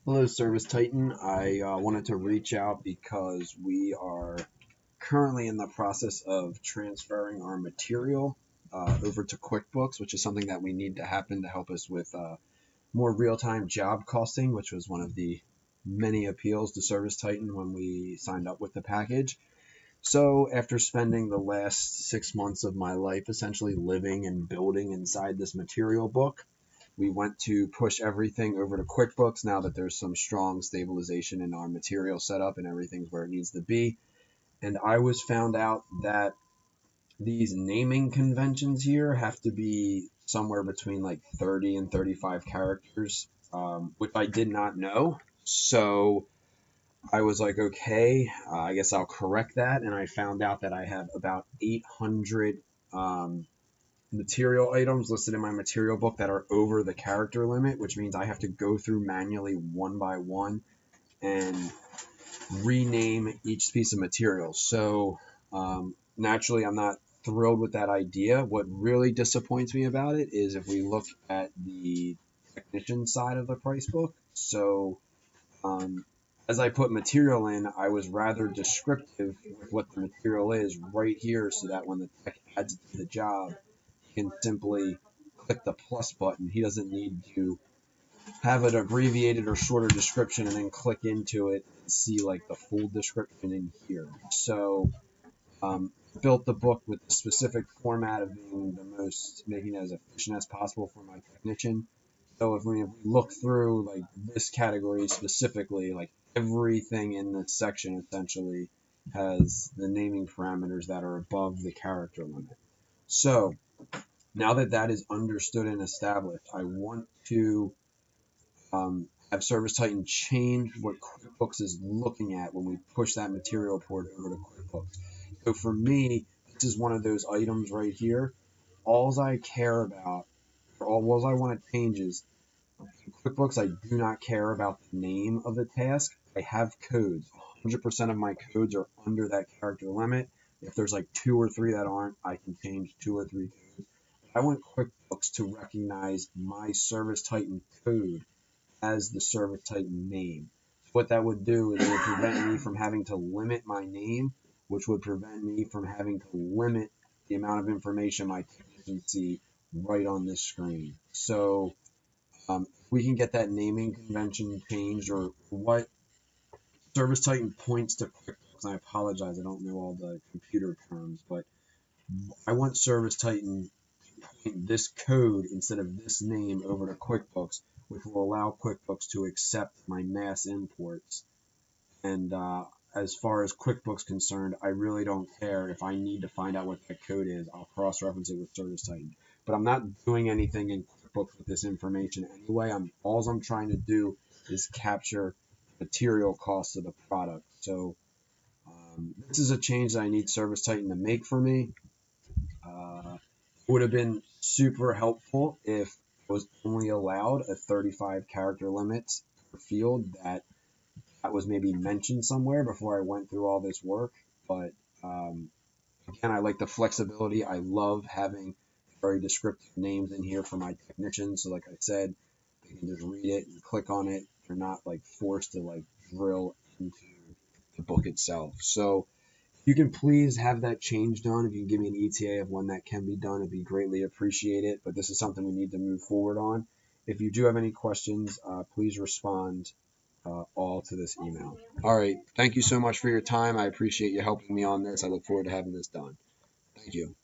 Hello, Service Titan. I wanted to reach out because we are currently in the process of transferring our material over to QuickBooks, which is something that we need to happen to help us with more real-time job costing, which was one of the many appeals to Service Titan when we signed up with the package. So, after spending the last 6 months of my life essentially living and building inside this material book, we went to push everything over to QuickBooks now that there's some strong stabilization in our material setup and everything's where it needs to be. And I was found out that these naming conventions here have to be somewhere between like 30 and 35 characters, which I did not know. So I was like, okay, I guess I'll correct that. And I found out that I have about 800 material items listed in my material book that are over the character limit, which means I have to go through manually one by one and rename each piece of material. So naturally, I'm not thrilled with that idea. What really disappoints me about it is if we look at the technician side of the price book. So as I put material in, I was rather descriptive with what the material is right here so that when the tech adds it to the job, can simply click the plus button. He doesn't need to have an abbreviated or shorter description and then click into it and see like the full description in here. So built the book with the specific format of being the most, making it as efficient as possible for my technician. So if we look through like this category specifically, like everything in this section essentially has the naming parameters that are above the character limit. So now that that is understood and established, I want to have Service Titan change what QuickBooks is looking at when we push that material port over to QuickBooks. So for me, this is one of those items right here. Alls I care about, or all I want to change is in QuickBooks, I do not care about the name of the task. I have codes. 100% of my codes are under that character limit. If there's like 2 or 3 that aren't, I can change 2 or 3 codes. I want QuickBooks to recognize my Service Titan code as the Service Titan name. What that would do is it would prevent me from having to limit my name, which would prevent me from having to limit the amount of information my technicians see right on this screen. So if we can get that naming convention changed, or what Service Titan points to QuickBooks, and I apologize, I don't know all the computer terms, but I want Service Titan this code instead of this name over to QuickBooks, which will allow QuickBooks to accept my mass imports. And as far as QuickBooks concerned, I really don't care if I need to find out what that code is. I'll cross-reference it with Service Titan. But I'm not doing anything in QuickBooks with this information anyway. All I'm trying to do is capture material costs of the product. So this is a change that I need Service Titan to make for me. Would have been super helpful if it was only allowed a 35 character limit per field that was maybe mentioned somewhere before I went through all this work. But again, I like the flexibility. I love having very descriptive names in here for my technicians. So like I said, they can just read it and click on it. They're not like forced to like drill into the book itself. So you can please have that change done. If you can give me an ETA of when that can be done, it'd be greatly appreciated. But this is something we need to move forward on. If you do have any questions, please respond all to this email. All right. Thank you so much for your time. I appreciate you helping me on this. I look forward to having this done. Thank you.